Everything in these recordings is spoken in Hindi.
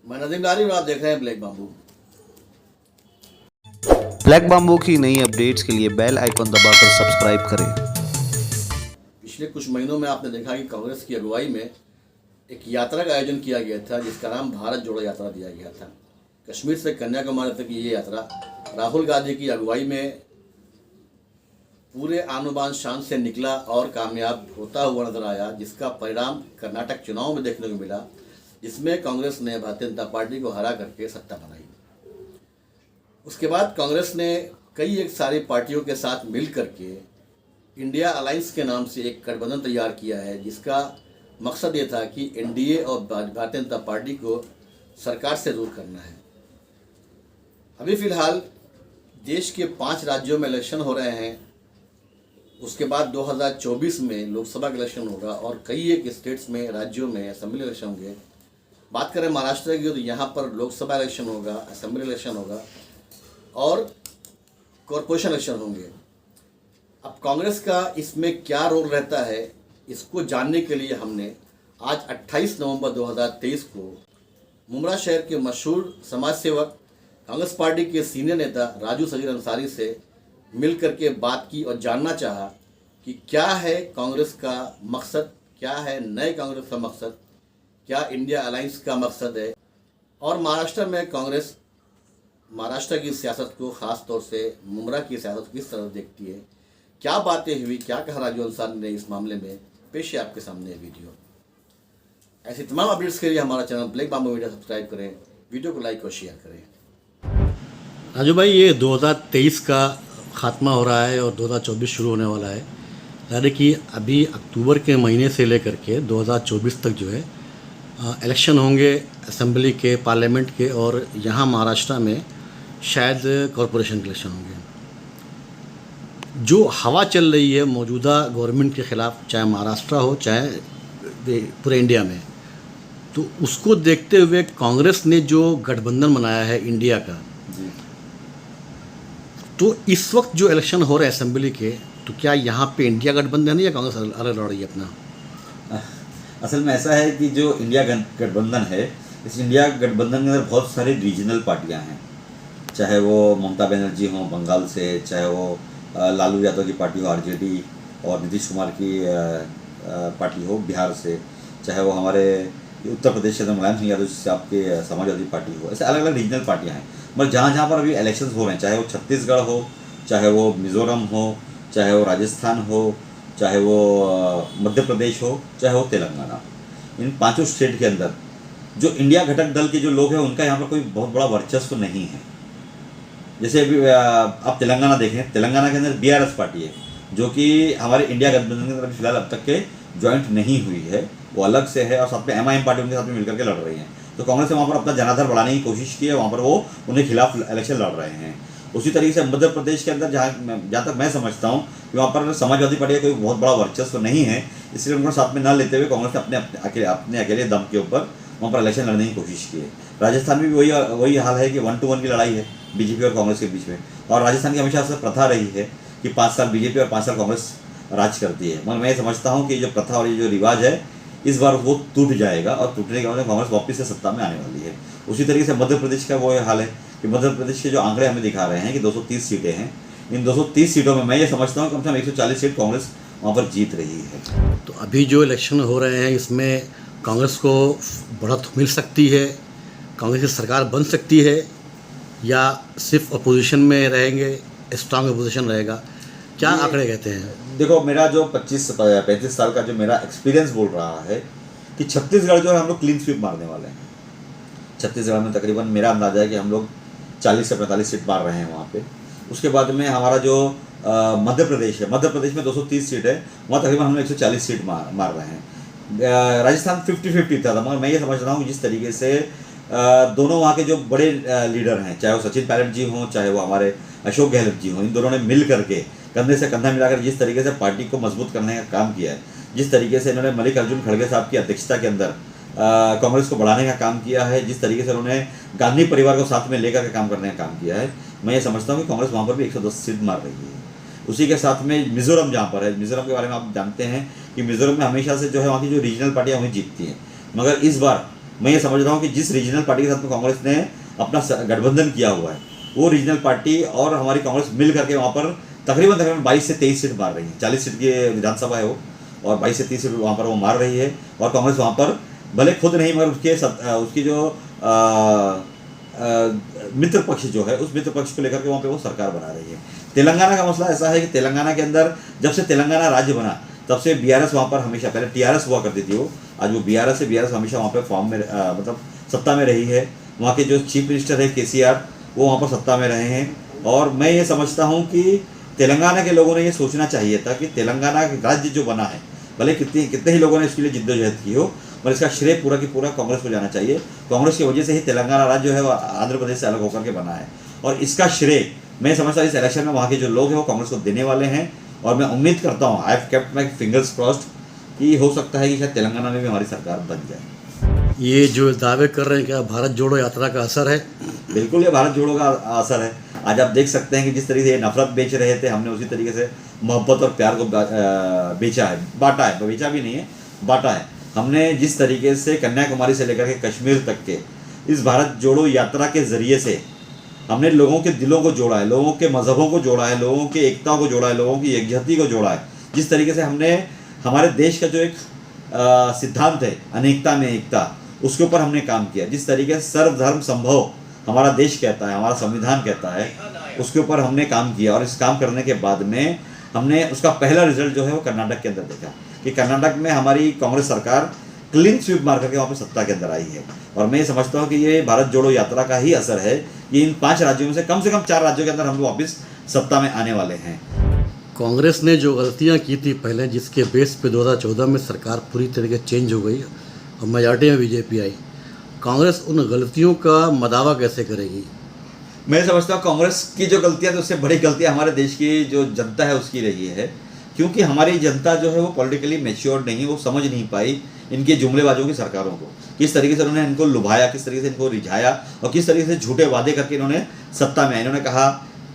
मैं नदीम लारी और आप देख रहे हैं ब्लैक बाम्बू। ब्लैक बाम्बू की नई अपडेट्स के लिए बेल आइकन दबाकर सब्सक्राइब करें। पिछले कुछ महीनों में आपने देखा कि कांग्रेस की अगुवाई में एक यात्रा का आयोजन किया गया था जिसका नाम भारत जोड़ो यात्रा दिया गया था। कश्मीर से कन्याकुमारी तक ये यात्रा राहुल गांधी की अगुवाई में पूरे आन बान शान से निकला और कामयाब होता हुआ नजर आया, जिसका परिणाम कर्नाटक चुनाव में देखने को मिला, जिसमें कांग्रेस ने भारतीय जनता पार्टी को हरा करके सत्ता बनाई। उसके बाद कांग्रेस ने कई एक सारी पार्टियों के साथ मिल करके इंडिया अलायंस के नाम से एक गठबंधन तैयार किया है, जिसका मकसद ये था कि एनडीए और भारतीय जनता पार्टी को सरकार से दूर करना है। अभी फिलहाल देश के 5 राज्यों में इलेक्शन हो रहे हैं। उसके बाद 2024 में लोकसभा का इलेक्शन होगा और कई एक स्टेट्स में, राज्यों में असेंबली इलेक्शन होंगे। बात करें महाराष्ट्र की तो यहाँ पर लोकसभा इलेक्शन होगा, असेंबली इलेक्शन होगा और कॉरपोरेशन इलेक्शन होंगे। अब कांग्रेस का इसमें क्या रोल रहता है, इसको जानने के लिए हमने आज 28 नवंबर 2023 को मुमरा शहर के मशहूर समाज सेवक, कांग्रेस पार्टी के सीनियर नेता राजू सगीर अंसारी से मिल करके बात की और जानना चाहा कि क्या है कांग्रेस का मकसद, क्या है नए कांग्रेस का मकसद, क्या इंडिया अलायंस का मकसद है और महाराष्ट्र में कांग्रेस महाराष्ट्र की सियासत को, ख़ास तौर से मुमरा की सियासत को किस तरह देखती है, क्या बातें हुई, क्या कहा राजू अंसारी ने इस मामले में। पेश है आपके सामने वीडियो। ऐसी तमाम अपडेट्स के लिए हमारा channel black bamboo media subscribe करें, वीडियो को लाइक और शेयर करें। राजू भाई, ये 2023 का ख़ात्मा हो रहा है और 2024 शुरू होने वाला है। यानी कि अभी अक्टूबर के महीने से लेकर के 2024 तक जो है इलेक्शन होंगे असेंबली के, पार्लियामेंट के, और यहाँ महाराष्ट्र में शायद कॉरपोरेशन के इलेक्शन होंगे। जो हवा चल रही है मौजूदा गवर्नमेंट के ख़िलाफ़, चाहे महाराष्ट्र हो चाहे पूरे इंडिया में, तो उसको देखते हुए कांग्रेस ने जो गठबंधन बनाया है इंडिया का, तो इस वक्त जो इलेक्शन हो रहे हैं असेंबली के, तो क्या यहाँ पे इंडिया गठबंधन है या कांग्रेस अलग लड़ रही है अपना? असल में ऐसा है कि जो इंडिया गठबंधन है, इस इंडिया गठबंधन के अंदर बहुत सारी रीजनल पार्टियां हैं। चाहे वो ममता बनर्जी हो बंगाल से, चाहे वो लालू यादव की पार्टी हो आरजेडी और नीतीश कुमार की पार्टी हो बिहार से, चाहे वो हमारे उत्तर प्रदेश के अंदर मुलायम सिंह यादव से आपके समाजवादी पार्टी हो, ऐसे अलग अलग रीजनल पार्टियां हैं। मगर जहाँ जहाँ पर अभी इलेक्शंस हो रहे हैं, चाहे वो छत्तीसगढ़ हो, चाहे वो मिज़ोरम हो, चाहे वो राजस्थान हो, चाहे वो मध्य प्रदेश हो, चाहे वो तेलंगाना, इन 5 स्टेट के अंदर जो इंडिया घटक दल के जो लोग हैं उनका यहाँ पर कोई बहुत बड़ा वर्चस्व नहीं है। जैसे अभी आप तेलंगाना देखें, तेलंगाना के अंदर बीआरएस पार्टी है जो कि हमारे इंडिया गठबंधन के अंदर फिलहाल अब तक के ज्वाइंट नहीं हुई है, वो अलग से है और साथ में एमआईएम पार्टी उनके साथ में मिलकर के लड़ रही है। तो कांग्रेस ने वहाँ पर अपना जनाधार बढ़ाने की कोशिश की है, वहाँ पर वो उनके खिलाफ इलेक्शन लड़ रहे हैं। उसी तरीके से मध्य प्रदेश के अंदर जहाँ तक मैं समझता हूँ कि वहाँ पर समाजवादी पार्टी का कोई बहुत बड़ा वर्चस्व नहीं है, इसलिए उनको साथ में न लेते हुए कांग्रेस ने अपने अकेले दम के ऊपर वहाँ पर इलेक्शन लड़ने की कोशिश की है। राजस्थान में भी वही हाल है कि 1-1 की लड़ाई है बीजेपी और कांग्रेस के बीच में, और राजस्थान की हमेशा से प्रथा रही है कि 5 साल बीजेपी और 5 साल कांग्रेस राज करती है। मगर मैं समझता हूँ कि जो प्रथा और ये जो रिवाज है इस बार वो टूट जाएगा और टूटने के बाद कांग्रेस वापस से सत्ता में आने वाली है। उसी तरीके से मध्य प्रदेश का वो हाल है कि मध्य प्रदेश के जो आंकड़े हमें दिखा रहे हैं कि 230 सीटें हैं। इन 230 सीटों में मैं ये समझता हूँ कम से कम 140 सीट कांग्रेस वहाँ पर जीत रही है। तो अभी जो इलेक्शन हो रहे हैं इसमें कांग्रेस को बढ़त मिल सकती है, कांग्रेस की सरकार बन सकती है, या सिर्फ अपोजिशन में रहेंगे, स्ट्रांग अपोजिशन रहेगा, क्या आंकड़े कहते हैं? देखो, मेरा जो 25-35 साल का जो मेरा एक्सपीरियंस बोल रहा है कि छत्तीसगढ़ जो है हम लोग क्लीन स्वीप मारने वाले हैं। छत्तीसगढ़ में तकरीबन मेरा अंदाजा है कि हम लोग 40 से 45 सीट मार रहे हैं वहाँ पे। उसके बाद में हमारा जो मध्य प्रदेश है, मध्य प्रदेश में 230 सीट है, वहाँ तकरीबन हम लोग 140 सीट मार रहे हैं। राजस्थान 50-50 था, मगर मैं ये समझ रहा हूँ जिस तरीके से दोनों वहाँ के जो बड़े लीडर हैं, चाहे वो सचिन पायलट जी हों, चाहे वो हमारे अशोक गहलोत जी हों, इन दोनों ने मिल करके कंधे से कंधा मिलाकर जिस तरीके से पार्टी को मजबूत करने का काम किया है, जिस तरीके से इन्होंने मल्लिकार्जुन खड़गे साहब की अध्यक्षता के अंदर कांग्रेस को बढ़ाने का काम किया है, जिस तरीके से उन्होंने गांधी परिवार को साथ में लेकर के काम करने का काम किया है, मैं ये समझता हूँ कि कांग्रेस वहाँ पर भी 110 सीट मार रही है। उसी के साथ में मिज़ोरम जहाँ पर है, मिज़ोरम के बारे में आप जानते हैं कि मिज़ोरम में हमेशा से जो है वहाँ की जो रीजनल पार्टियाँ वहीं जीतती हैं, मगर इस बार मैं ये समझ रहा हूँ कि जिस रीजनल पार्टी के साथ में कांग्रेस ने अपना गठबंधन किया हुआ है, वो रीजनल पार्टी और हमारी कांग्रेस मिल करके वहाँ पर तकरीबन 22 से 23 सीट मार रही है। 40 सीट की विधानसभा है वो, और 22 से 30 सीट वहाँ पर वो मार रही है। और कांग्रेस वहाँ पर भले खुद नहीं, मगर उसकी जो मित्र पक्ष जो है, उस मित्र पक्ष को लेकर के वहाँ पे वो सरकार बना रही है। तेलंगाना का मसला ऐसा है कि तेलंगाना के अंदर जब से तेलंगाना राज्य बना तब से बीआरएस वहाँ पर हमेशा, पहले टीआरएस हुआ करती थी वो, आज वो बीआरएस है। बीआरएस हमेशा वहाँ पे फॉर्म में मतलब सत्ता में रही है। वहाँ के जो चीफ मिनिस्टर है केसीआर, वो वहाँ पर सत्ता में रहे हैं। और मैं ये समझता हूँ कि तेलंगाना के लोगों ने ये सोचना चाहिए था कि तेलंगाना राज्य जो बना है, भले कितने ही लोगों ने इसके लिए जिद्दोजहद की हो, पर इसका श्रेय पूरा की पूरा कांग्रेस को जाना चाहिए। कांग्रेस की वजह से ही तेलंगाना राज्य जो है वो आंध्र प्रदेश से अलग होकर के बना है, और इसका श्रेय मैं समझता हूँ इस इलेक्शन में वहाँ के जो लोग हैं वो कांग्रेस को देने वाले हैं। और मैं उम्मीद करता हूँ, I have kept my fingers crossed, कि हो सकता है कि शायद तेलंगाना में भी हमारी सरकार बन जाए। ये जो दावे कर रहे हैं क्या भारत जोड़ो यात्रा का असर है? बिल्कुल, ये भारत जोड़ो का असर है। आज आप देख सकते हैं कि जिस तरीके से ये नफरत बेच रहे थे, हमने उसी तरीके से मोहब्बत और प्यार को बेचा है, बांटा है। बेचा भी नहीं है, बांटा है। हमने जिस तरीके से कन्याकुमारी से लेकर के कश्मीर तक के इस भारत जोड़ो यात्रा के ज़रिए से हमने लोगों के दिलों को जोड़ा है, लोगों के मज़हबों को जोड़ा है, लोगों की एकता को जोड़ा है, लोगों की एकजहती को जोड़ा है। जिस तरीके से हमने हमारे देश का जो एक सिद्धांत है अनेकता में एकता, उसके ऊपर हमने काम किया। जिस तरीके से सर्वधर्म संभव हमारा देश कहता है, हमारा संविधान कहता है, उसके ऊपर हमने काम किया। और इस काम करने के बाद में हमने उसका पहला रिजल्ट जो है वो कर्नाटक के अंदर देखा कि कर्नाटक में हमारी कांग्रेस सरकार क्लीन स्वीप मार करके वहाँ पर सत्ता के अंदर आई है। और मैं ये समझता हूँ कि ये भारत जोड़ो यात्रा का ही असर है कि इन 5 राज्यों में से कम 4 राज्यों के अंदर हम लोग वापस सत्ता में आने वाले हैं। कांग्रेस ने जो गलतियां की थी पहले, जिसके बेस पे 2014 में सरकार पूरी तरीके से चेंज हो गई और मेजॉरिटी में बीजेपी आई, कांग्रेस उन गलतियों का मदावा कैसे करेगी? मैं समझता हूँ कांग्रेस की जो गलतियाँ, तो उससे बड़ी गलतियाँ हमारे देश की जो जनता है उसकी रही है। क्योंकि हमारी जनता जो है वो पॉलिटिकली मैच्योर नहीं, वो समझ नहीं पाई इनके जुमलेबाजों की सरकारों को, किस तरीके से उन्होंने इनको लुभाया, किस तरीके से इनको रिझाया और किस तरीके से झूठे वादे करके इन्होंने सत्ता में आए। इन्होंने कहा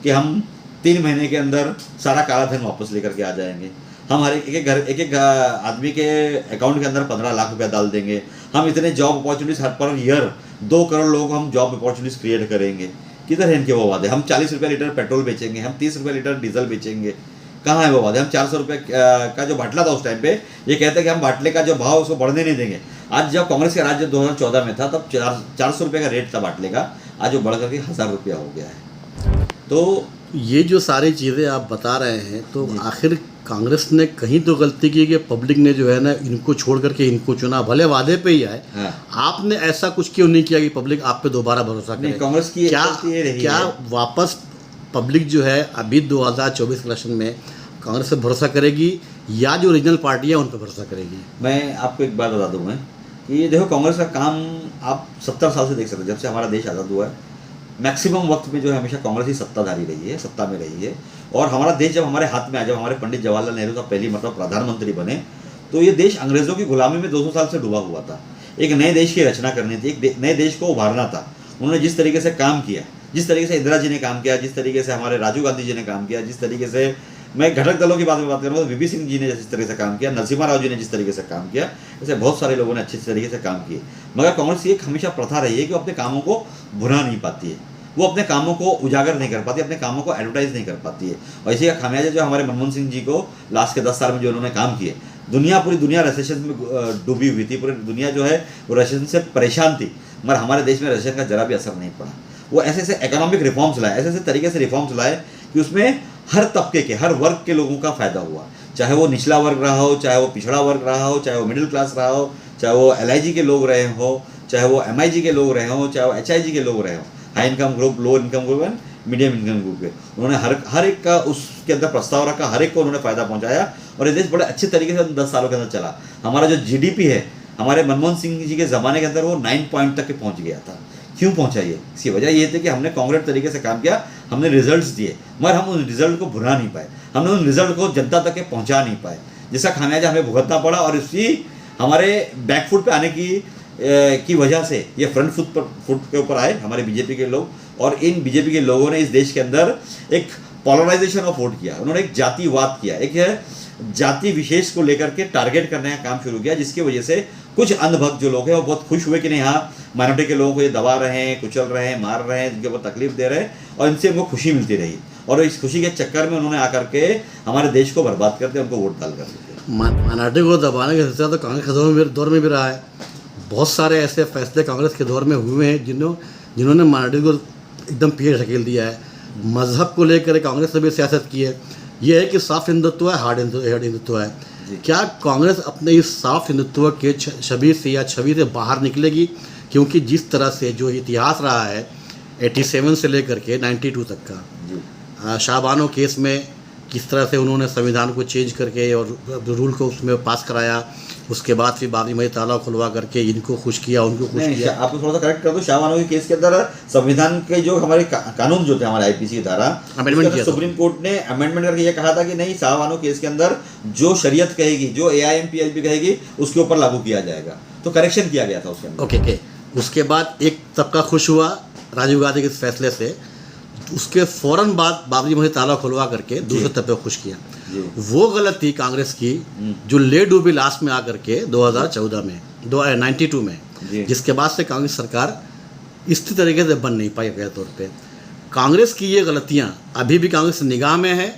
कि हम 3 महीने के अंदर सारा काला धन वापस लेकर के आ जाएंगे, हम हर एक आदमी के अकाउंट के अंदर 15 लाख रुपया डाल देंगे, हम इतने जॉब अपॉर्चुनिटीज हर पर ईयर 2 करोड़ लोगों को हम जॉब अपॉर्चुनिटीज क्रिएट करेंगे। किधर है इनके वो वादे? हम 40 रुपये लीटर पेट्रोल बेचेंगे, हम 30 रुपये लीटर डीजल बेचेंगे, कहाँ है वो वादे? हम 400 रुपये का जो बाटला था उस टाइम पे, ये कहते हैं कि हम बाटले का जो भाव उसको बढ़ने नहीं देंगे। आज जब कांग्रेस का राज्य 2014 में था तब 400 रुपये का रेट था बाटले का, आज वो बढ़ करके 1000 रुपया हो गया है। तो ये जो सारी चीज़ें आप बता रहे हैं, तो आखिर कांग्रेस ने कहीं तो गलती की कि पब्लिक ने जो है ना इनको छोड़ करके इनको चुना, भले वादे पे ही आए। हाँ। आपने ऐसा कुछ क्यों नहीं किया कि पब्लिक आप पे दोबारा भरोसा करे? कांग्रेस की क्या वापस पब्लिक जो है अभी 2024 इलेक्शन में कांग्रेस पे भरोसा करेगी या जो रीजनल पार्टी है उन पर भरोसा करेगी? मैं आपको एक बात बता दूँ मैं कि ये देखो, कांग्रेस का काम आप 70 साल से देख सकते हैं, जब से हमारा देश आज़ाद हुआ है, मैक्सिमम वक्त में जो है हमेशा कांग्रेस ही सत्ताधारी रही है, सत्ता में रही है। और हमारा देश जब हमारे हाथ में आया, जब हमारे पंडित जवाहरलाल नेहरू साहब पहली मतलब प्रधानमंत्री बने, तो ये देश अंग्रेज़ों की गुलामी में 200 साल से डूबा हुआ था। एक नए देश की रचना करनी थी, एक नए देश को उभारना था। उन्होंने जिस तरीके से काम किया, जिस तरीके से इंदिरा जी ने काम किया, जिस तरीके से हमारे राजीव गांधी जी ने काम किया, जिस तरीके से मैं घटक दलों की बात करूँगा तो वीपी सिंह जी ने जिस तरीके से काम किया, नरसिम्हा राव जी ने जिस तरीके से काम किया, ऐसे बहुत सारे लोगों ने अच्छे तरीके से काम किए। मगर कांग्रेस की एक हमेशा प्रथा रही है कि वो अपने कामों को भुना नहीं पाती है, वो अपने कामों को उजागर नहीं कर पाती, अपने कामों को एडवर्टाइज नहीं कर पाती है। और इसी का खामियाजा जो हमारे मनमोहन सिंह जी को लास्ट के 10 साल में जो उन्होंने काम किए, पूरी दुनिया रिसेशन में डूबी हुई थी, पूरी दुनिया जो है वो रिसेशन से परेशान थी, मगर हमारे देश में रिसेशन का जरा भी असर नहीं पड़ा। वो ऐसे ऐसे इकोनॉमिक रिफॉर्म्स लाए, ऐसे ऐसे तरीके से रिफॉर्म्स लाए कि उसमें हर तबके के, हर वर्ग के लोगों का फ़ायदा हुआ, चाहे वो निचला वर्ग रहा हो, चाहे वो पिछड़ा वर्ग रहा हो, चाहे वो मिडिल क्लास रहा हो, चाहे वो LIG के लोग रहे हो, चाहे वो MIG के लोग रहे हो, चाहे वो HIG के लोग रहे हो, high income group, low income group and medium income group के। उन्होंने हर एक का उसके अंदर प्रस्ताव रखा, हर एक को उन्होंने फ़ायदा पहुँचाया और ये देश बड़े अच्छे तरीके से 10 सालों के अंदर चला। हमारा जो GDP है, हमारे मनमोहन सिंह जी के ज़माने के अंदर वो 9 पॉइंट तक पहुँच गया था। क्यों पहुँचा ये? इसकी वजह ये थी कि हमने कांग्रेस तरीके से काम किया, हमने रिजल्ट्स दिए, मगर हम उन रिजल्ट को भुना नहीं पाए, हमने उन रिजल्ट को जनता तक पहुँचा नहीं पाए, जिसका खामियाजा हमें भुगतना पड़ा। और इसी हमारे बैकफुट पे आने की वजह से ये फ्रंट फुट के ऊपर आए हमारे बीजेपी के लोग। और इन बीजेपी के लोगों ने इस देश के अंदर एक पोलराइजेशन ऑफ वोट किया, उन्होंने एक जातिवाद किया, एक जाति विशेष को लेकर के टारगेट करने का काम शुरू किया, जिसकी वजह से कुछ अंधभक्त जो लोग हैं वो बहुत खुश हुए कि नहीं, हाँ माइनॉरिटी के लोगों को ये दबा रहे हैं, कुचल रहे हैं, मार रहे हैं, जिनके ऊपर तकलीफ दे रहे हैं, और इनसे उनको खुशी मिलती रही, और इस खुशी के चक्कर में उन्होंने आकर के हमारे देश को बर्बाद करते, उनको वोट डाल कर देते। माइनॉरिटी को दबाने का सिलसिला तो कांग्रेस के दौर में भी रहा है। बहुत सारे ऐसे फैसले कांग्रेस के दौर में हुए हैं जिन्होंने माइनॉरिटी को एकदम पीछे ढकेल दिया है। मजहब को लेकर कांग्रेस ने भी सियासत की है। ये है कि साफ हिंदुत्व है, हार्ड हिंदुत्व है। क्या कांग्रेस अपने इस साफ हिंदुत्व के छवि से बाहर निकलेगी? क्योंकि जिस तरह से जो इतिहास रहा है 87 से लेकर के 92 तक का, शाहबानो केस में किस तरह से उन्होंने संविधान को चेंज करके और रूल को उसमें पास कराया, उसके बाद फिर बाबरी मस्जिद ताला खुलवा करके इनको खुश किया, उनको खुश किया। आपको थोड़ा सा करेक्ट कर दो, शाहबानो के केस के अंदर संविधान के जो हमारे कानून जो थे, हमारे आईपीसी की धारा अमेंडमेंट किया, सुप्रीम कोर्ट ने अमेंडमेंट करके ये कहा था कि नहीं, शाहबानो केस के अंदर जो शरीयत कहेगी, जो AIMPLB कहेगी, उसके ऊपर लागू किया जाएगा। तो करेक्शन किया गया था उसके अंदर। ओके। उसके बाद एक तबका खुश हुआ राजीव गांधी के इस फैसले से, उसके फ़ौरन बाद बाबरी मस्जिद ताला खुलवा करके दूसरे तबके को खुश किया। वो गलती कांग्रेस की जो ले डूबी लास्ट में आकर के 2014 में 92 में, जिसके बाद से कांग्रेस सरकार इस तरीके से बन नहीं पाई गए तौर पे। कांग्रेस की ये गलतियां अभी भी कांग्रेस निगाह में है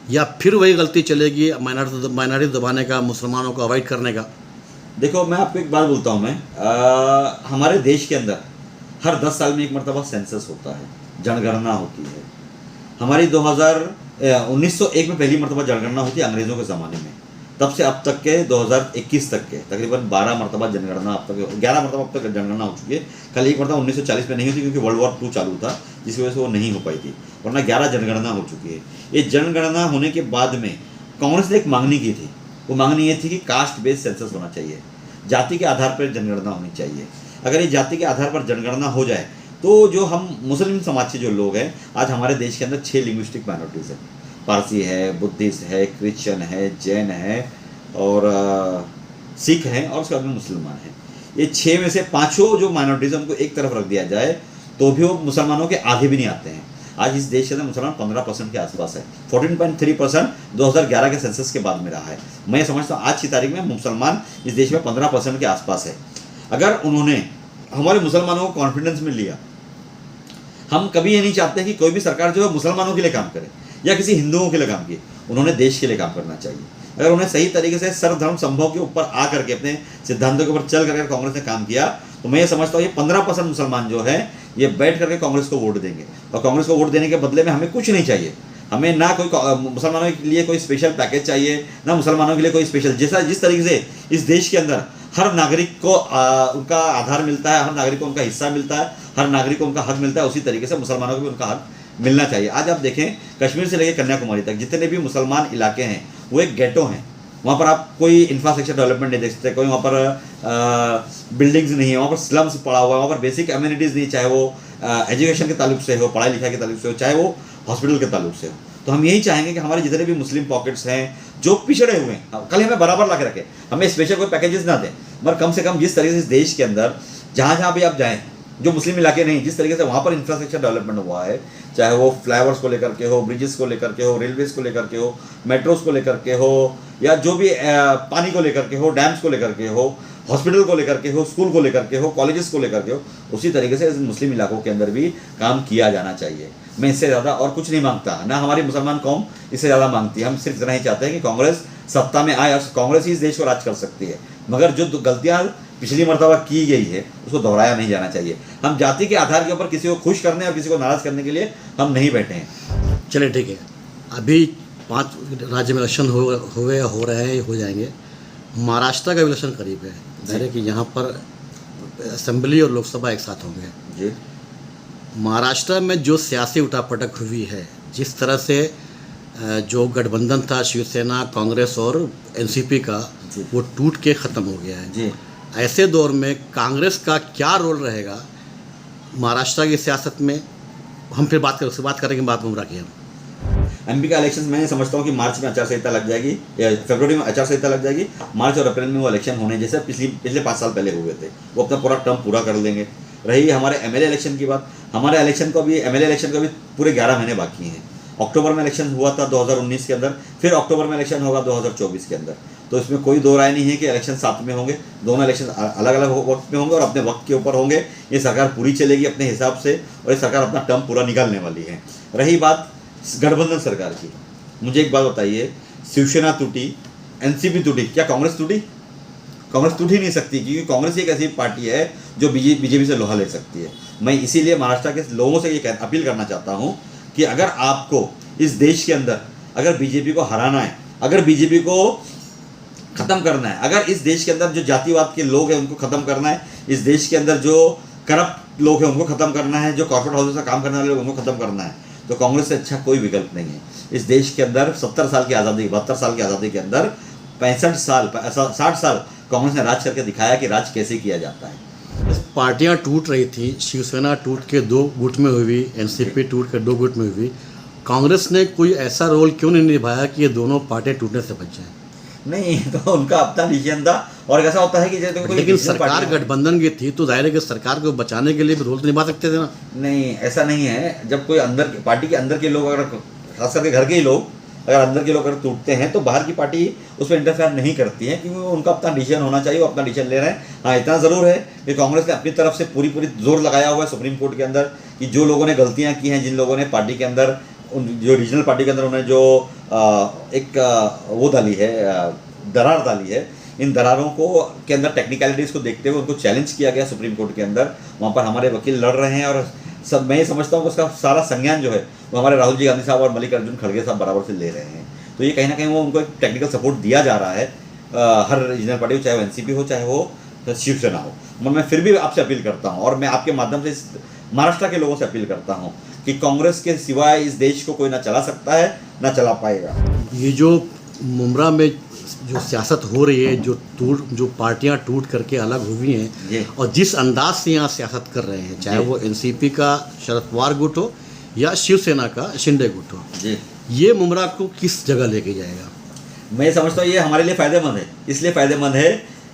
या फिर वही गलती चलेगी माइनॉरिटी दबाने का, मुसलमानों को अवॉइड करने का? देखो, मैं आपको एक बात बोलता हूँ, हमारे देश के अंदर हर 10 साल में एक मरतबा सेंसस होता है, जनगणना होती है। हमारी 1901 में पहली मरतबा जनगणना होती है अंग्रेज़ों के ज़माने में। तब से अब तक के 2021 तक के तकरीबन 12 मरतबा जनगणना, अब तक 11 मरतबा अब तक जनगणना हो चुकी है। कल एक मरतबा 1940 में नहीं हुई क्योंकि वर्ल्ड वॉर 2 चालू था, जिसकी वजह से वो नहीं हो पाई थी, वरना 11 जनगणना हो चुकी है। ये जनगणना होने के बाद में कांग्रेस ने एक मांगनी की थी। वो मांगनी ये थी कि कास्ट बेस्ड सेंसस होना चाहिए, जाति के आधार पर जनगणना होनी चाहिए। अगर ये जाति के आधार पर जनगणना हो जाए तो जो हम मुस्लिम समाज के जो लोग हैं, आज हमारे देश के अंदर 6 लिंग्विस्टिक माइनॉरिटीज़ हैं। पारसी है, बुद्धिस्ट है, क्रिश्चियन है, जैन है और सिख हैं, और उसके बाद में मुसलमान हैं। ये 6 में से 5 जो माइनॉरिटीज़ हैं उनको एक तरफ रख दिया जाए तो भी वो मुसलमानों के आधे भी नहीं आते हैं। आज इस देश के अंदर मुसलमान 15% के आसपास है। 14.3% 2011 के सेंसस के बाद में रहा है। मैं समझता हूँ आज की तारीख में मुसलमान इस देश में 15% के आसपास है। अगर उन्होंने हमारे मुसलमानों को कॉन्फिडेंस में लिया, हम कभी ये नहीं चाहते कि कोई भी सरकार जो है मुसलमानों के लिए काम करे या किसी हिंदुओं के लिए काम करे, उन्होंने देश के लिए काम करना चाहिए। अगर उन्हें सही तरीके से सर्वधर्म संभव के ऊपर आ करके अपने सिद्धांतों के ऊपर चल करके कांग्रेस ने काम किया, तो मैं ये समझता हूँ ये 15% मुसलमान जो है ये बैठ करके कांग्रेस को वोट देंगे। और कांग्रेस को वोट देने के बदले में हमें कुछ नहीं चाहिए। हमें ना कोई मुसलमानों के लिए कोई स्पेशल पैकेज चाहिए, ना मुसलमानों के लिए कोई स्पेशल, जिस तरीके से इस देश के अंदर हर नागरिक को उनका आधार मिलता है, हर नागरिक को उनका हिस्सा मिलता है, हर नागरिक को उनका हक मिलता है, उसी तरीके से मुसलमानों को भी उनका हक मिलना चाहिए। आज आप देखें, कश्मीर से लेकर कन्याकुमारी तक जितने भी मुसलमान इलाके हैं वो एक गेटो हैं। वहाँ पर आप कोई इंफ्रास्ट्रक्चर डेवलपमेंट नहीं देख सकते, कोई वहाँ पर बिल्डिंग्स नहीं है, वहाँ पर स्लम्स पड़ा हुआ है, वहाँ पर बेसिक एम्यूनिटीज़ नहीं, चाहे वो एजुकेशन के ताल्लुक से हो, पढ़ाई लिखाई के ताल्लुक से हो, चाहे वो हॉस्पिटल के ताल्लुक से हो। तो हम यही चाहेंगे कि हमारे जितने भी मुस्लिम पॉकेट्स हैं जो पिछड़े हुए हैं, कल हमें बराबर ला के रखें, हमें स्पेशल कोई पैकेजेस ना दें, मगर कम से कम जिस तरीके से इस देश के अंदर जहाँ जहाँ भी आप जाएँ, जो मुस्लिम इलाके नहीं, जिस तरीके से वहाँ पर इंफ्रास्ट्रक्चर डेवलपमेंट हुआ है, चाहे वो फ्लाईओवर्स को लेकर के हो, ब्रिजेस को लेकर के हो, रेलवेज़ को लेकर के हो, मेट्रोज़ को लेकर के हो, या जो भी पानी को लेकर के हो, डैम्स को लेकर के हो, हॉस्पिटल को लेकर के हो, स्कूल को लेकर के हो, कॉलेजेस को लेकर के हो, उसी तरीके से मुस्लिम इलाकों के अंदर भी काम किया जाना चाहिए। मैं इससे ज़्यादा और कुछ नहीं मांगता, ना हमारी मुसलमान कौम इससे ज़्यादा मांगती है। हम सिर्फ इतना ही चाहते हैं कि कांग्रेस सत्ता में आए और कांग्रेस ही इस देश को राज कर सकती है, मगर जो गलतियाँ पिछली मरतबा की गई है उसको दोहराया नहीं जाना चाहिए। हम जाति के आधार के ऊपर किसी को खुश करने और किसी को नाराज़ करने के लिए हम नहीं बैठे हैं। चलिए ठीक है, अभी 5 राज्य में इलेक्शन हो रहे हैं, हो जाएंगे। महाराष्ट्र का इलेक्शन करीब है, ज़ाहिर है कि यहाँ पर असेंबली और लोकसभा एक साथ होंगे जी। महाराष्ट्र में जो सियासी उठापटक हुई है, जिस तरह से जो गठबंधन था शिवसेना, कांग्रेस और एनसीपी का, वो टूट के ख़त्म हो गया है जी। ऐसे दौर में कांग्रेस का क्या रोल रहेगा महाराष्ट्र की सियासत में? हम फिर बात करेंगे बात में रखिए। हम एमपी का इलेक्शन मैं समझता हूँ कि मार्च में आचार संहिता लग जाएगी या फरवरी में आचार संहिता लग जाएगी। मार्च और अप्रैल में वो इलेक्शन होने जैसे पिछले 5 साल पहले हुए थे, वो अपना पूरा टर्म पूरा कर लेंगे। रही हमारे एमएलए इलेक्शन की बात, हमारे एमएलए इलेक्शन को भी पूरे 11 महीने बाकी हैं। अक्टूबर में इलेक्शन हुआ था 2019 के अंदर, फिर अक्टूबर में इलेक्शन होगा 2024 के अंदर। तो इसमें कोई दो राय नहीं है कि इलेक्शन साथ में होंगे, दोनों इलेक्शन अलग अलग वक्त में होंगे और अपने वक्त के ऊपर होंगे। ये सरकार पूरी चलेगी अपने हिसाब से और ये सरकार अपना टर्म पूरा निकालने वाली है। रही बात गठबंधन सरकार की, मुझे एक बात बताइए, शिवसेना टूटी, एनसीपी टूटी, क्या कांग्रेस टूटी? कांग्रेस टूट ही नहीं सकती, क्योंकि कांग्रेस एक ऐसी पार्टी है जो बीजेपी से लोहा ले सकती है। मैं इसीलिए महाराष्ट्र के लोगों से ये अपील करना चाहता हूँ कि अगर आपको इस देश के अंदर अगर बीजेपी को हराना है, अगर बीजेपी को ख़त्म करना है, अगर इस देश के अंदर जो जातिवाद के लोग हैं उनको ख़त्म करना है, इस देश के अंदर जो करप्ट लोग हैं उनको ख़त्म करना है, जो कॉर्पोरेट हाउस से काम करने वाले लोग उनको ख़त्म करना है, तो कांग्रेस से अच्छा कोई विकल्प नहीं है। इस देश के अंदर 70 साल की आज़ादी, 72 साल की आज़ादी के अंदर 65 साल 60 साल कांग्रेस ने राज करके दिखाया कि राज कैसे किया जाता है। पार्टियां टूट रही थी, शिवसेना टूट के 2 गुट में हुई, एनसीपी टूट के 2 गुट में हुई, कांग्रेस ने कोई ऐसा रोल क्यों नहीं निभाया कि ये दोनों पार्टियां टूटने से बच जाएं? नहीं, तो उनका अपना डिसीजन था। और ऐसा होता है कि जैसे कोई लेकिन सरकार गठबंधन की थी तो जाहिर है कि सरकार को बचाने के लिए भी रोल तो निभा सकते थे ना। नहीं, ऐसा नहीं है। जब कोई अंदर पार्टी के अंदर के लोग, अगर खास करके घर के ही लोग, अगर अंदर के लोग अगर टूटते हैं तो बाहर की पार्टी उसमें इंटरफेयर नहीं करती है, क्योंकि उनका अपना डिसीजन होना चाहिए, वो अपना डिसीजन ले रहे हैं। हाँ, इतना ज़रूर है कि कांग्रेस ने अपनी तरफ से पूरी जोर लगाया हुआ है सुप्रीम कोर्ट के अंदर कि जो लोगों ने गलतियाँ की हैं, जिन लोगों ने पार्टी के अंदर, जो रीजनल पार्टी के अंदर उन्होंने जो वो डाली है, दरार डाली है, इन दरारों को के अंदर टेक्निकलिटीज़ को देखते हुए उनको चैलेंज किया गया सुप्रीम कोर्ट के अंदर। वहाँ पर हमारे वकील लड़ रहे हैं और सब, मैं ये समझता हूँ कि उसका सारा संज्ञान जो है वो हमारे राहुल जी गांधी साहब और मल्लिकार्जुन खड़गे साहब बराबर से ले रहे हैं। तो ये कहीं ना कहीं वो उनको एक टेक्निकल सपोर्ट दिया जा रहा है हर रीजनल पार्टी को, चाहे वो एनसीपी हो, चाहे वो शिवसेना हो। मगर मैं फिर भी आपसे अपील करता हूँ और मैं आपके माध्यम से महाराष्ट्र के लोगों से अपील करता हूँ कि कांग्रेस के सिवाय इस देश को कोई ना चला सकता है, ना चला पाएगा। ये जो मुमरा में जो सियासत हो रही है, जो पार्टियां टूट करके अलग हुई हैं और जिस अंदाज से यहाँ सियासत कर रहे हैं, चाहे वो एनसीपी का शरद पवार गुट हो या शिवसेना का शिंदे गुट हो, ये मुमरा को किस जगह लेके जाएगा? मैं समझता हूँ ये हमारे लिए फ़ायदेमंद है। इसलिए फ़ायदेमंद है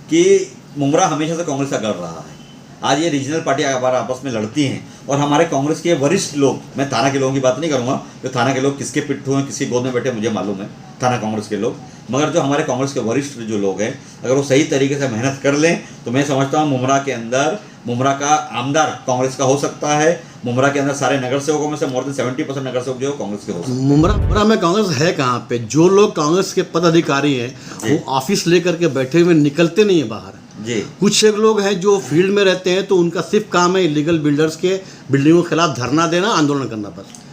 कि मुमरा हमेशा से कांग्रेस का कर रहा है। आज ये रीजनल पार्टी आपस में लड़ती हैं और हमारे कांग्रेस के वरिष्ठ लोग, मैं थाना के लोगों की बात नहीं करूँगा, जो थाना के लोग किसके पिट्ठू हैं, किसकी गोद में बैठे मुझे मालूम है, थाना कांग्रेस के लोग, मगर जो हमारे कांग्रेस के वरिष्ठ जो लोग हैं, अगर वो सही तरीके से मेहनत कर लें तो मैं समझता हूँ मुमरा के अंदर मुमरा का आमदार कांग्रेस का हो सकता है। मुमरा के अंदर सारे नगर सेवकों में से मोर देन 70% नगर सेवक जो है कांग्रेस के हो सकते हैं। मुमरा में कांग्रेस है कहाँ पे? जो लोग कांग्रेस के पदाधिकारी हैं वो ऑफिस लेकर के बैठे हुए निकलते नहीं है बाहर जी। कुछ एक लोग हैं जो फील्ड में रहते हैं, तो उनका सिर्फ काम है इलीगल बिल्डर्स के बिल्डिंगों के खिलाफ धरना देना, आंदोलन करना, बस।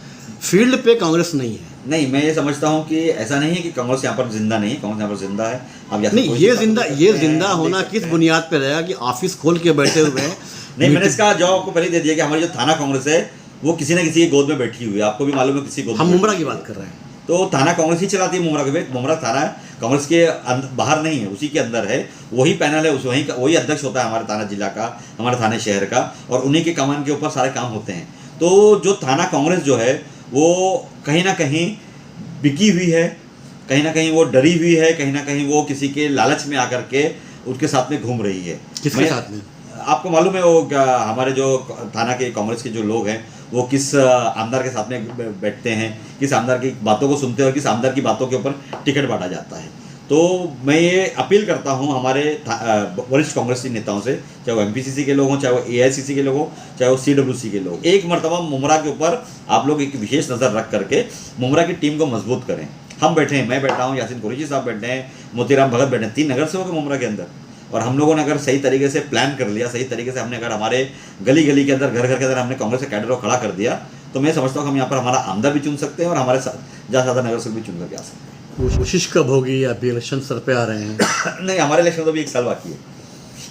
फील्ड पे कांग्रेस नहीं है। नहीं, मैं ये समझता हूँ कि ऐसा नहीं है कि कांग्रेस यहाँ पर जिंदा नहीं है, कांग्रेस यहाँ पर जिंदा है। अब नहीं, ये जिंदा होना किस बुनियाद पे रहेगा कि ऑफिस खोल के बैठे हुए हैं? नहीं, मैंने इसका जवाब आपको पहले दे दिया कि हमारी जो थाना कांग्रेस है वो किसी न किसी की गोद में बैठी हुई है। आपको भी मालूम है किसी गोद में। हम मुमरा की बात कर रहे हैं तो थाना कांग्रेस ही चलाती है मुमरा के। मुमरा थाना कांग्रेस के बाहर नहीं है, उसी के अंदर है। वही पैनल है, वही अध्यक्ष होता है हमारे थाना जिला का, हमारे थाने शहर का, और उन्हीं के कमान के ऊपर सारे काम होते हैं। तो जो थाना कांग्रेस जो है वो कहीं ना कहीं बिकी हुई है, कहीं ना कहीं वो डरी हुई है, कहीं ना कहीं वो किसी के लालच में आकर के उसके साथ में घूम रही है। किसके साथ में? आपको मालूम है वो हमारे जो थाना के कांग्रेस के जो लोग हैं वो किस आमदार के साथ में बैठते हैं, किस आमदार की बातों को सुनते हैं और किस आमदार की बातों के ऊपर टिकट बांटा जाता है। तो मैं ये अपील करता हूँ हमारे वरिष्ठ कांग्रेसी नेताओं से, चाहे वो एमपीसीसी के लोग हों, चाहे वो एआईसीसी के लोग हों, चाहे वो सीडब्ल्यूसी के लोग, एक मरतबा मुमरा के ऊपर आप लोग एक विशेष नज़र रख करके मुमरा की टीम को मजबूत करें। हम बैठे हैं, मैं बैठा हूँ, यासीन कुरैशी साहब बैठे हैं, मोतीराम भगत बैठे हैं, 3 नगर सेवक हैं मुमरा के अंदर। और हम लोगों ने अगर सही तरीके से प्लान कर लिया, सही तरीके से हमने अगर हमारे गली गली के अंदर, घर घर के अंदर हमने कांग्रेस के कैडर को खड़ा कर दिया, तो मैं समझता हूँ हम यहाँ पर हमारा आमदार भी चुन सकते हैं और हमारे ज़्यादा ज़्यादा नगर सेवक भी चुन करके आ सकते हैं। कोशिश कब होगी? अभी इलेक्शन सर पे आ रहे हैं। नहीं, हमारे इलेक्शन तो भी 1 साल बाकी है।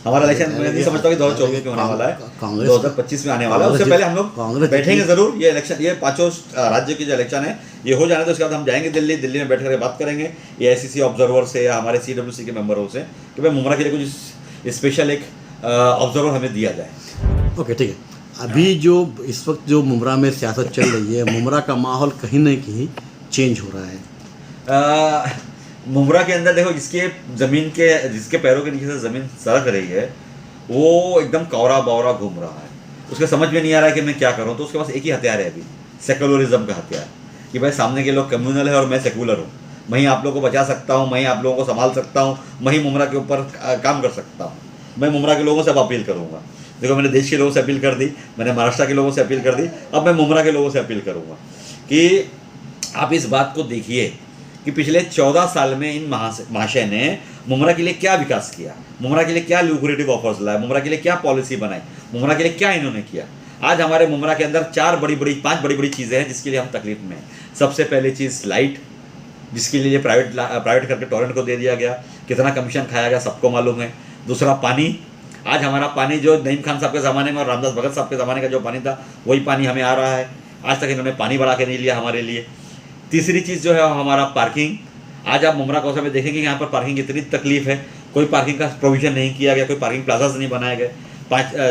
हमारा इलेक्शन मैं नहीं समझता कि 2024 में होने वाला है, 2025 में आने वाला है। उससे पहले हम लोग बैठेंगे ज़रूर। ये इलेक्शन, ये 5 राज्य की जो इलेक्शन है ये हो जाने तो उसके बाद हम जाएंगे दिल्ली में बैठ कर बात करेंगे एआईसीसी ऑब्जर्वर से या हमारे सीडब्ल्यूसी के मेंबरों से कि भाई मुमरा के लिए कुछ स्पेशल एक ऑब्जर्वर हमें दिया जाए। ओके, ठीक है। अभी जो इस वक्त जो मुमरा में सियासत चल रही है, मुमरा का माहौल कहीं ना कहीं चेंज हो रहा है। मुमरा के अंदर देखो, जिसके पैरों के नीचे से ज़मीन सरक रही है वो एकदम कौरा बावरा घूम रहा है। उसके समझ में नहीं आ रहा है कि मैं क्या करूं। तो उसके पास एक ही हथियार है अभी, सेकुलरिज्म का हथियार, कि भाई सामने के लोग कम्युनल है और मैं सेकुलर हूँ। मैं ही आप लोगों को बचा सकता हूँ, मैं ही आप लोगों को संभाल सकता हूँ, मैं ही मुमरा के ऊपर काम कर सकता हूँ। मैं मुमरा के लोगों से अब अपील करूँगा। देखो, मैंने देश के लोगों से अपील कर दी, मैंने महाराष्ट्र के लोगों से अपील कर दी, अब मैं मुमरा के लोगों से अपील करूँगा कि आप इस बात को देखिए कि पिछले 14 साल में इन महाशय ने मुमरा के लिए क्या विकास किया, मुमरा के लिए क्या ल्यूक्रेटिव ऑफर्स लाए, मुमरा के लिए क्या पॉलिसी बनाई, मुमरा के लिए क्या इन्होंने किया। आज हमारे मुमरा के अंदर 5 बड़ी बड़ी चीज़ें हैं जिसके लिए हम तकलीफ में हैं। सबसे पहली चीज़ लाइट, जिसके लिए प्राइवेट करके टोरेंट को दे दिया गया, कितना कमीशन खाया गया सबको मालूम है। दूसरा पानी, आज हमारा पानी जो नईम खान साहब के ज़माने में और रामदास भगत साहब के ज़माने का जो पानी था वही पानी हमें आ रहा है। आज तक इन्होंने पानी बढ़ा के नहीं लिया हमारे लिए। तीसरी चीज़ जो है हमारा पार्किंग। आज आप मुमरा कौसा में देखेंगे कि यहाँ पर पार्किंग की इतनी तकलीफ है, कोई पार्किंग का प्रोविज़न नहीं किया गया, कोई पार्किंग प्लाजाज नहीं बनाए गए।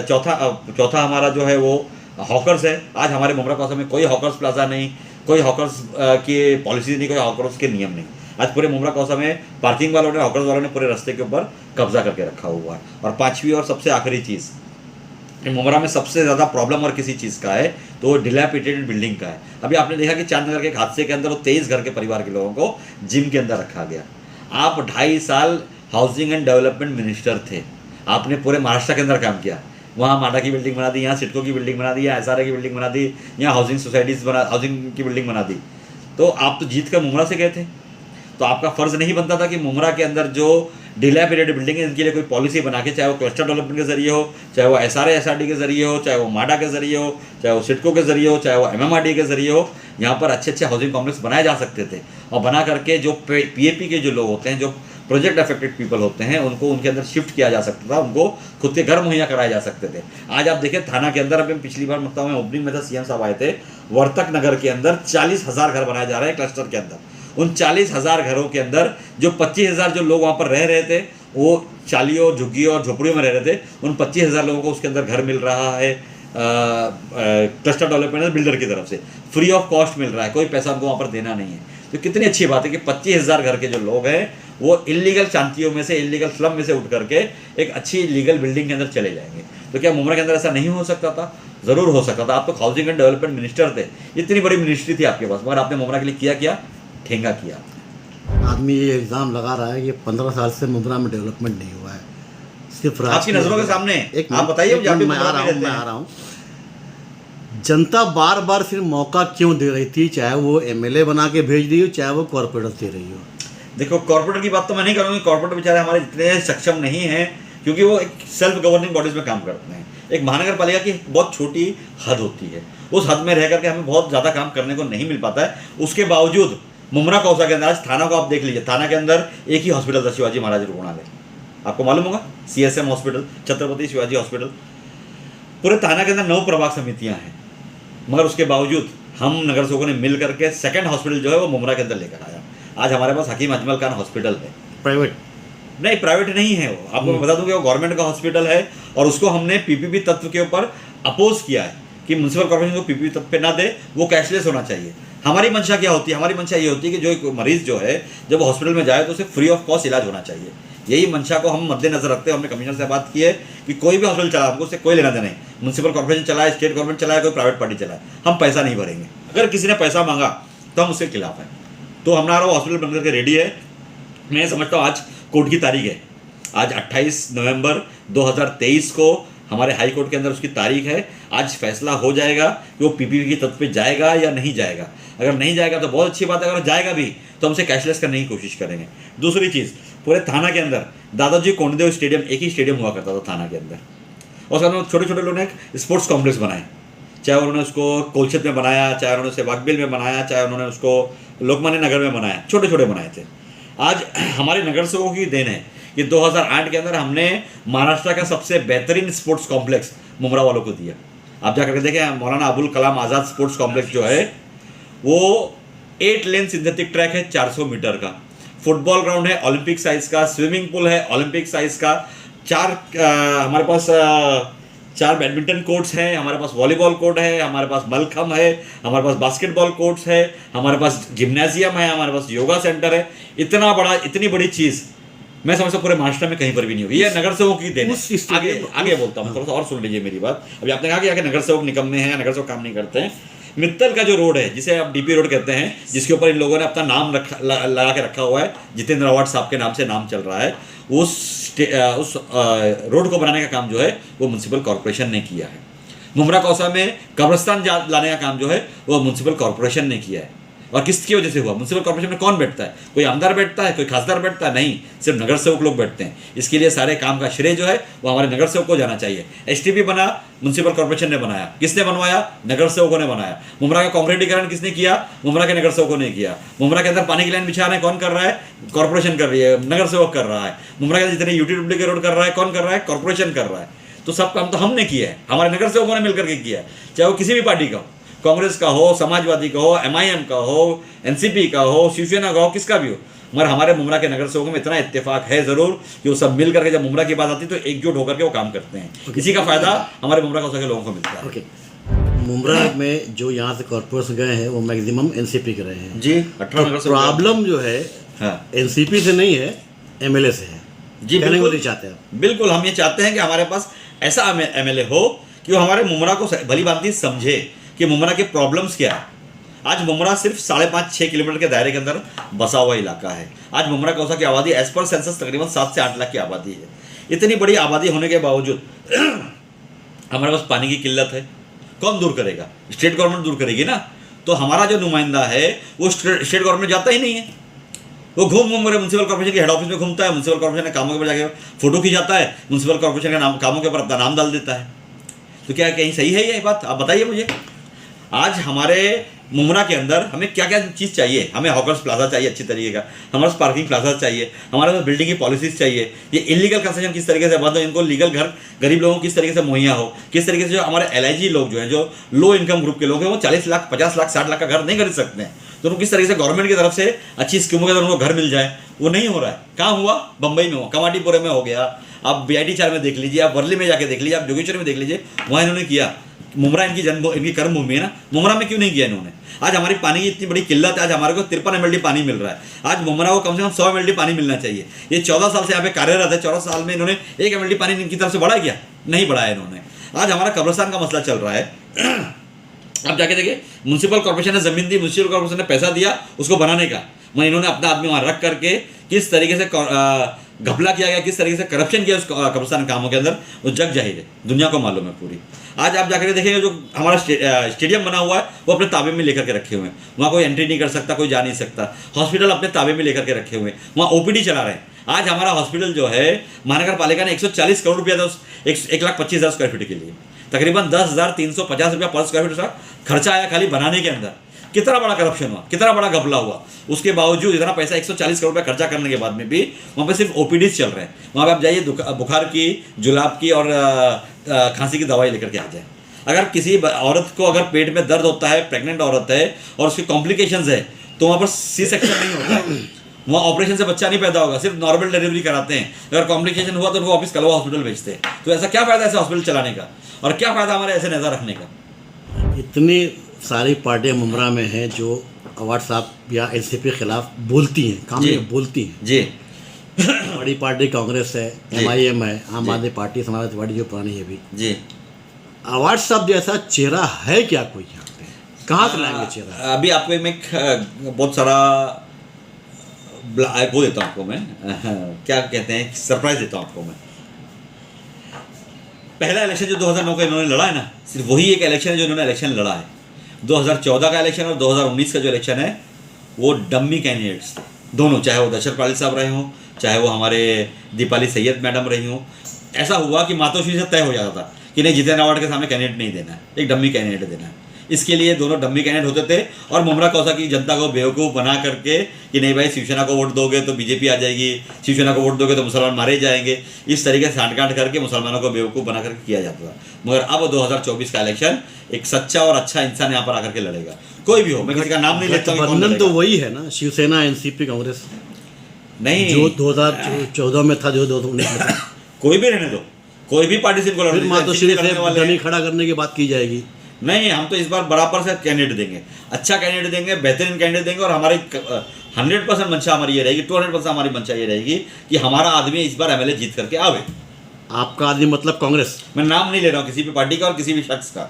चौथा हमारा जो है वो हॉकर्स है। आज हमारे मुमरा कौसा में कोई हॉकर्स प्लाजा नहीं, कोई हॉकर्स की पॉलिसी नहीं, कोई हॉकर्स के नियम नहीं। आज पूरे मुमरा कौसा में पार्किंग वालों ने, हॉकर्स वालों ने पूरे रास्ते के ऊपर कब्जा करके रखा हुआ है। और पांचवी और सबसे आखिरी चीज़, मुमरा में सबसे ज़्यादा प्रॉब्लम और किसी चीज़ का है तो वो डिलैपिडेटेड बिल्डिंग का है। अभी आपने देखा कि चांदनगर के एक हादसे के अंदर वो 23 घर के परिवार के लोगों को जिम के अंदर रखा गया। आप 2.5 साल हाउसिंग एंड डेवलपमेंट मिनिस्टर थे, आपने पूरे महाराष्ट्र के अंदर काम किया। वहाँ माडा की बिल्डिंग बना दी, यहाँ सिडको की बिल्डिंग बना दी, यहाँ SRA की बिल्डिंग बना दी, यहाँ हाउसिंग की बिल्डिंग बना दी। तो आप तो जीत कर मुमरा से गए थे, तो आपका फ़र्ज़ नहीं बनता था कि मुमरा के अंदर जो डिलैपिडेटेड बिल्डिंग है इनके लिए कोई पॉलिसी बना के, चाहे वो क्लस्टर डेवलपमेंट के जरिए हो, चाहे वो SRA SRD के जरिए हो, चाहे वो माडा के जरिए हो, चाहे वो सिडको के जरिए हो, चाहे वो MMRD के जरिए हो, यहाँ पर अच्छे हाउसिंग कॉम्प्लेक्स बनाए जा सकते थे। और बना करके जो PAP के जो लोग होते हैं, जो प्रोजेक्ट अफेक्टेड पीपल होते हैं, उनको उनके अंदर शिफ्ट किया जा सकता था, उनको खुद के घर मुहैया कराए जा सकते थे। आज आप देखें थाना के अंदर, अभी पिछली बार मतलब मैं ओपनिंग में था, CM साहब आए थे, वर्तक नगर के अंदर 40,000 घर बनाए जा रहे हैं क्लस्टर के अंदर। उन 40,000 घरों के अंदर जो 25,000 जो लोग वहाँ पर रह रहे थे, वो चालियों, झुग्गियों और झोपड़ियों में रह रहे थे, उन 25,000 लोगों को उसके अंदर घर मिल रहा है क्लस्टर डेवलपमेंट बिल्डर की तरफ से, फ्री ऑफ कॉस्ट मिल रहा है, कोई पैसा उनको वहाँ पर देना नहीं है। तो कितनी अच्छी बात है कि 25,000 घर के जो लोग हैं वो इलीगल शांतियों में से, इलीगल स्लम में से उठ करके एक अच्छी लीगल बिल्डिंग के अंदर चले जाएंगे। तो क्या मुमरा के अंदर ऐसा नहीं हो सकता था? ज़रूर हो सकता था। आप तो हाउसिंग एंड डेवलपमेंट मिनिस्टर थे, इतनी बड़ी मिनिस्ट्री थी आपके पास, मगर आपने मुमरा के लिए किया ठेंगा किया। आदमी ये इल्ज़ाम लगा रहा है कि 15 साल से मुमरा में डेवलपमेंट नहीं हुआ है, सिर्फ आपकी नज़रों के सामने। एक आप बताइए, मैं आ रहा हूँ। जनता बार बार फिर मौका क्यों दे रही थी, चाहे वो MLA बना के भेज रही हो, चाहे वो कॉर्पोरेटर दे रही हो। देखो, कॉर्पोरेटर की बात तो मैं नहीं करूँगी, कॉर्पोरेटर बेचारे हमारे इतने सक्षम नहीं हैं, क्योंकि वो एक सेल्फ गवर्निंग बॉडीज़ में काम करते हैं। एक महानगर पालिका की बहुत छोटी हद होती है, उस हद में रह करके हमें बहुत ज़्यादा काम करने को नहीं मिल पाता है। उसके बावजूद मुमरा कौसा के अंदर आज थाना को आप देख लीजिए, थाना के अंदर एक ही हॉस्पिटल था, शिवाजी महाराज रुग्णालय, आपको मालूम होगा, CSM hospital, Chhatrapati Shivaji hospital. पूरे थाना के अंदर 9 प्रभाग समितियाँ हैं, मगर उसके बावजूद हम नगर सेवकों ने मिल करके सेकंड हॉस्पिटल जो है वो मुमरा के अंदर लेकर आया। आज हमारे पास हकीम अजमल खान हॉस्पिटल है, प्राइवेट नहीं, प्राइवेट नहीं है वो, आपको मैं बता दूं कि वो गवर्नमेंट का हॉस्पिटल है, और उसको हमने PPP तत्व के ऊपर अपोज किया है कि म्यूनसिपल कॉर्पोरेशन को PPP तत्व पे ना दे, वो कैशलेस होना चाहिए। हमारी मंशा क्या होती है? हमारी मंशा ये होती है कि जो एक मरीज़ जो है जब हॉस्पिटल में जाए तो उसे फ्री ऑफ कॉस्ट इलाज होना चाहिए। यही मंशा को हम मद्देनजर रखते हैं। हमने कमिश्नर से बात की है कि कोई भी हॉस्पिटल चला, हमको उससे कोई लेना देना नहीं, म्यूनसिपल कॉर्पोरेशन चलाए, स्टेट गवर्नमेंट चलाए, कोई प्राइवेट पार्टी चलाए, हम पैसा नहीं भरेंगे। अगर किसी ने पैसा मांगा तो हम उसके खिलाफ हैं। तो हमारा वो हॉस्पिटल बनकर के रेडी है। मैं समझता हूँ आज कोर्ट की तारीख है, आज 28 नवंबर 2023 को हमारे हाई कोर्ट के अंदर उसकी तारीख है। आज फैसला हो जाएगा कि वो PPP की तत्व पे जाएगा या नहीं जाएगा। अगर नहीं जाएगा तो बहुत अच्छी बात है, अगर जाएगा भी तो हमसे कैशलेस करने की कोशिश करेंगे। दूसरी चीज़, पूरे थाना के अंदर दादाजी कोंडदेव स्टेडियम, एक ही स्टेडियम हुआ करता था थाना के अंदर, और उसके छोटे छोटे लोगों ने एक स्पोर्ट्स कॉम्प्लेक्स बनाए, चाहे उन्होंने उसको कोलछत में बनाया, चाहे उन्होंने उसे वाकबिल में बनाया, चाहे उन्होंने उसको लोकमान्य नगर में बनाया, छोटे छोटे बनाए थे। आज हमारे नगर सेवकों की देन है कि 2008 के अंदर हमने महाराष्ट्र का सबसे बेहतरीन स्पोर्ट्स कॉम्प्लेक्स मुमरा वालों को दिया। आप जाकर के देखें, मौलाना अबुल कलाम आज़ाद स्पोर्ट्स कॉम्प्लेक्स जो है वो 8 लेन सिंथेटिक ट्रैक है, 400 मीटर का, फुटबॉल ग्राउंड है ओलंपिक साइज़ का, स्विमिंग पूल है ओलंपिक साइज़ का, हमारे पास 4 बैडमिंटन कोर्ट्स हैं, हमारे पास वॉलीबॉल कोर्ट है, हमारे पास मलखम है, हमारे पास बास्केटबॉल कोर्ट्स है, हमारे पास जिम्नाजियम है, हमारे पास योगा सेंटर है। इतनी बड़ी चीज़ मैं समझता हूँ पूरे महाराष्ट्र में कहीं पर भी नहीं होगी। ये नगर सेवकों की देन है। आगे बोलता हूँ, थोड़ा सा और सुन लीजिए मेरी बात। अभी आपने कहा कि आगे नगर सेवक निकम्मे हैं, नगर सेवक काम नहीं करते हैं। मित्तल का जो रोड है, जिसे आप डीपी रोड कहते हैं, जिसके ऊपर इन लोगों ने अपना नाम लगा के रखा हुआ है, जितेंद्र आवाड साहब के नाम से नाम चल रहा है, उस रोड को बनाने का काम जो है वो म्युनिसिपल कॉरपोरेशन ने किया है। मुमरा कौसा में कब्रिस्तान लाने का काम जो है वो म्युनिसिपल कॉरपोरेशन ने किया है। और किसकी वजह से हुआ? म्युनिसिपल कॉर्पोरेशन में कौन बैठता है? कोई आमदार बैठता है, कोई खासदार बैठता है? नहीं, सिर्फ नगर सेवक लोग बैठते हैं। इसके लिए सारे काम का श्रेय जो है वो हमारे नगर सेवक को जाना चाहिए। एसटीपी बना, म्युनिसिपल कॉर्पोरेशन ने बनाया। किसने बनवाया? नगर सेवकों ने बनाया। मुमरा का कॉन्क्रीटीकरण किसने किया? मुमरा के नगर सेवकों ने किया। मुमरा के अंदर पानी की लाइन बिछा रहे हैं, कौन कर रहा है? कॉर्पोरेशन कर रही है, नगर सेवक कर रहा है। मुमरा के जितने यूटी के रोड कर रहा है, कौन कर रहा है? कॉर्पोरेशन कर रहा है। तो सब काम तो हमने किया है, हमारे नगर सेवकों ने मिलकर के किया है, चाहे वो किसी भी पार्टी का हो, कांग्रेस का हो, समाजवादी का हो, एमआईएम का हो, एनसीपी का हो, शिवसेना का हो, किसका भी हो, मगर हमारे मुमरा के नगर सेवकों में इतना इत्तेफाक है जरूर कि वो सब मिल करके जब मुमरा की बात आती है तो एकजुट होकर के वो काम करते हैं। इसी का फायदा हमारे मुमरा कौसा के लोगों को मिलता है। ओके, मुमरा में जो यहाँ से कॉर्पोरेशन गए हैं वो मैक्सिमम एनसीपी के रहे हैं जी। 18 नगर सेवक प्रॉब्लम जो है एनसीपी से नहीं है, एमएलए से है जी। बिल्कुल चाहते हैं, बिल्कुल हम ये चाहते हैं कि हमारे पास ऐसा एमएलए हो कि वो हमारे मुमरा को भली भांति समझे कि मुमरा के प्रॉब्लम्स क्या है। आज मुमरा सिर्फ 5.5-6 किलोमीटर के दायरे के अंदर बसा हुआ इलाका है। आज मुमरा कौसा की आबादी एज पर सेंसस तकरीबन 7 से 8 लाख की आबादी है। इतनी बड़ी आबादी होने के बावजूद हमारे पास पानी की किल्लत है। कौन दूर करेगा? स्टेट गवर्नमेंट दूर करेगी ना। तो हमारा जो नुमाइंदा है वो स्टेट गवर्नमेंट जाता ही नहीं है, वो घूम कर म्युनिसिपल कॉर्पोरेशन के हेड ऑफिस में घूमता है। म्युनिसिपल कॉर्पोरेशन के कामों के ऊपर जाके फोटो खिंचाता है, म्युनिसिपल कॉर्पोरेशन के कामों के ऊपर अपना नाम डाल देता है। तो क्या कहीं सही है ये बात? आप बताइए मुझे। आज हमारे मुमरा के अंदर हमें क्या क्या चीज़ चाहिए? हमें हॉकर्स प्लाजा चाहिए अच्छी तरीके का, हमारे पास पार्किंग प्लाजा चाहिए, हमारे पास बिल्डिंग की पॉलिसीज चाहिए। ये इलीगल कंस्ट्रक्शन किस तरीके से बंद हो, इनको लीगल घर गरीब लोगों को किस तरीके से मुहैया हो, किस तरीके से जो हमारे LIG लोग जो हैं, जो लो इनकम ग्रुप के लोग हैं, वो 40 लाख 50 लाख 60 लाख का घर नहीं खरीद सकते हैं। तो उनको किस तरीके से गवर्नमेंट की तरफ से अच्छी स्कीमों के अंदर उनको घर मिल जाए, वो नहीं हो रहा है। कहाँ हुआ? बम्बई में हुआ, कमाटीपुरे में हो गया, आप BIT 4 में देख लीजिए, आप वर्ली में जाके देख लीजिए, आप जोगेश्वरी में देख लीजिए, वहाँ इन्होंने किया। मुमरा इनकी इनकी कर्म भूमि है ना, मुमरा में क्यों नहीं किया इन्होंने? आज हमारी पानी की इतनी बड़ी किल्लत है, आज हमारे को 53 MLD पानी मिल रहा है। आज मुमरा को कम से कम 100 MLD पानी मिलना चाहिए। ये 14 साल से यहाँ पे कार्यरत है, 14 साल में इन्होंने 1 MLD पानी इनकी तरफ से बढ़ा क्या? नहीं बढ़ाया इन्होंने। आज हमारा कब्रिस्तान का मसला चल रहा है, अब जाके देखिए, म्युनिसिपल कॉर्पोरेशन ने ज़मीन दी, म्युनिसिपल कॉर्पोरेशन ने पैसा दिया उसको बनाने का, मगर इन्होंने अपना आदमी वहाँ रख करके किस तरीके से घपला किया गया, किस तरीके से करप्शन किया उस कब्रिस्तान कामों के अंदर, वो जग जाहिर है, दुनिया को मालूम है पूरी। आज आप जाकर देखेंगे जो हमारा स्टेडियम बना हुआ है वो अपने ताबे में लेकर के रखे हुए हैं, वहाँ कोई एंट्री नहीं कर सकता, कोई जा नहीं सकता। हॉस्पिटल अपने ताबे में लेकर के रखे हुए हैं, वहाँ OPD चला रहे हैं। आज हमारा हॉस्पिटल जो है महानगर पालिका ने 140 करोड़ रुपया था उस 1,25,000 स्क्वायर फीट के लिए, तकरीबन 10,350 रुपया पर स्क्वायर फीट का खर्चा आया खाली बनाने के अंदर। कितना बड़ा करप्शन हुआ, कितना बड़ा घपला हुआ। उसके बावजूद इतना पैसा 140 करोड़ रुपया खर्चा करने के बाद में भी वहाँ पे सिर्फ OPDs चल रहे हैं। वहाँ पे आप जाइए, बुखार की, जुलाब की और खांसी की दवाई लेकर के आ जाए। अगर किसी औरत को अगर पेट में दर्द होता है, प्रेग्नेंट औरत है और उसकी कॉम्प्लिकेशंस है, तो वहाँ पर C-सेक्शन नहीं होता है, वहाँ ऑपरेशन से बच्चा नहीं पैदा होगा, सिर्फ नॉर्मल डिलीवरी कराते हैं। अगर कॉम्प्लिकेशन हुआ तो उनको वापस कलवा हॉस्पिटल भेजते हैं। तो ऐसा क्या फ़ायदा ऐसे हॉस्पिटल चलाने का, और क्या फ़ायदा हमारे ऐसे नज़र रखने का? इतनी सारी पार्टियां मुमरा में हैं जो आवाड साहब या एनसीपी के खिलाफ बोलती हैं, काम में बोलती हैं जी। बड़ी पार्टी कांग्रेस है, MIM है, आम आदमी पार्टी, समाजवादी पार्टी जो पुरानी है भी जी। आवाड साहब जैसा चेहरा है क्या कोई यहाँ पे? कहाँ से लाएंगे चेहरा? अभी आपको मैं बहुत सारा वो देता हूँ आपको मैं क्या कहते हैं, सरप्राइज देता हूँ आपको मैं। पहला इलेक्शन जो 2009 का इन्होंने लड़ा है ना, सिर्फ वही एक इलेक्शन है जो इन्होंने इलेक्शन लड़ा है। 2014 का इलेक्शन और 2019 का जो इलेक्शन है वो डम्मी कैंडिडेट्स थे दोनों, चाहे वो दशरथ पाली साहब रहे हों, चाहे वो हमारे दीपाली सैयद मैडम रही हों। ऐसा हुआ कि मातोश्री से तय हो जाता था कि नहीं, जितेंद्र आवाड के सामने कैंडिडेट नहीं देना है, एक डम्मी कैंडिडेट देना है। इसके लिए दोनों डम्मी कैंडिडेट होते थे और मुमरा कौसा की जनता को बेवकूफ़ बना करके कि नहीं भाई शिवसेना को वोट दोगे तो BJP आ जाएगी, शिवसेना को वोट दोगे तो मुसलमान मारे जाएंगे, इस तरीके से सांठ-गांठ करके मुसलमानों को बेवकूफ़ बना करके किया जाता था। मगर अब 2024 का इलेक्शन एक सच्चा और अच्छा इंसान यहाँ पर आकर के लड़ेगा, कोई भी हो, मैं किसी का नाम नहीं लेता हूँ। गठबंधन तो वही है ना, शिवसेना, NCP, कांग्रेस नहीं, जो 2014 में था, जो 2019 में था। कोई भी रहने दो, कोई भी पार्टी से इनको लड़ने मातोश्री से डमी खड़ा करने की बात की जाएगी। नहीं, हम तो इस बार बराबर से कैंडिडेट देंगे, अच्छा कैंडिडेट देंगे, बेहतरीन कैंडिडेट देंगे। और हमारी 100% मंशा हमारी ये रहेगी, 200% हमारी मंशा ये रहेगी कि हमारा आदमी इस बार MLA जीत करके आवे। आपका आदमी मतलब कांग्रेस? मैं नाम नहीं ले रहा हूँ किसी भी पार्टी का और किसी भी शख्स का,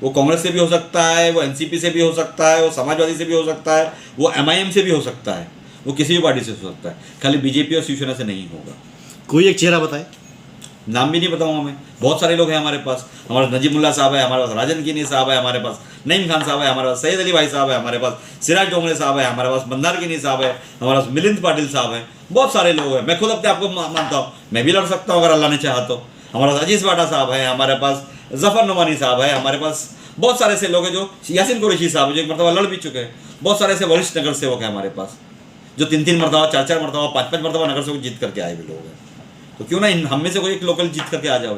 वो कांग्रेस से भी हो सकता है, वो एनसीपी से भी हो सकता है, वो समाजवादी से भी हो सकता है, वो एमआईएम से भी हो सकता है, वो किसी भी पार्टी से हो सकता है, खाली बीजेपी और शिवसेना से नहीं होगा। कोई एक चेहरा बताए। नाम भी नहीं बताऊंगा मैं, बहुत सारे लोग हैं हमारे पास। हमारे पास नजीमुल्ला साहब है, हमारे पास राजन कीनी साहब है, हमारे पास नईम खान साहब है, हमारे पास सैयद अली भाई साहब है, हमारे पास सिराज डोंगरे साहब है, हमारे पास मंदार कीनी साहब है, हमारे पास मिलिंद पाटिल साहब है, बहुत सारे लोग हैं। मैं खुद अपने आप को मानता हूँ, मैं भी लड़ सकता हूँ अगर अल्लाह ने चाहा तो। हमारे पास अजीज वाटा साहब है, हमारे पास जफर नुमानी साहब है, हमारे पास बहुत सारे ऐसे लोग हैं जो यासिन कुरैशी साहब जो एक मरतबा लड़ भी चुके हैं। बहुत सारे ऐसे वरिष्ठ नगर सेवक हैं हमारे पास जो 3-3 मरतबा, 4-4 मरतबा, 5-5 मरतबा नगर सेवक जीत करके आए हुए लोग हैं। तो क्यों ना हम में से कोई एक लोकल जीत करके आ जाओ।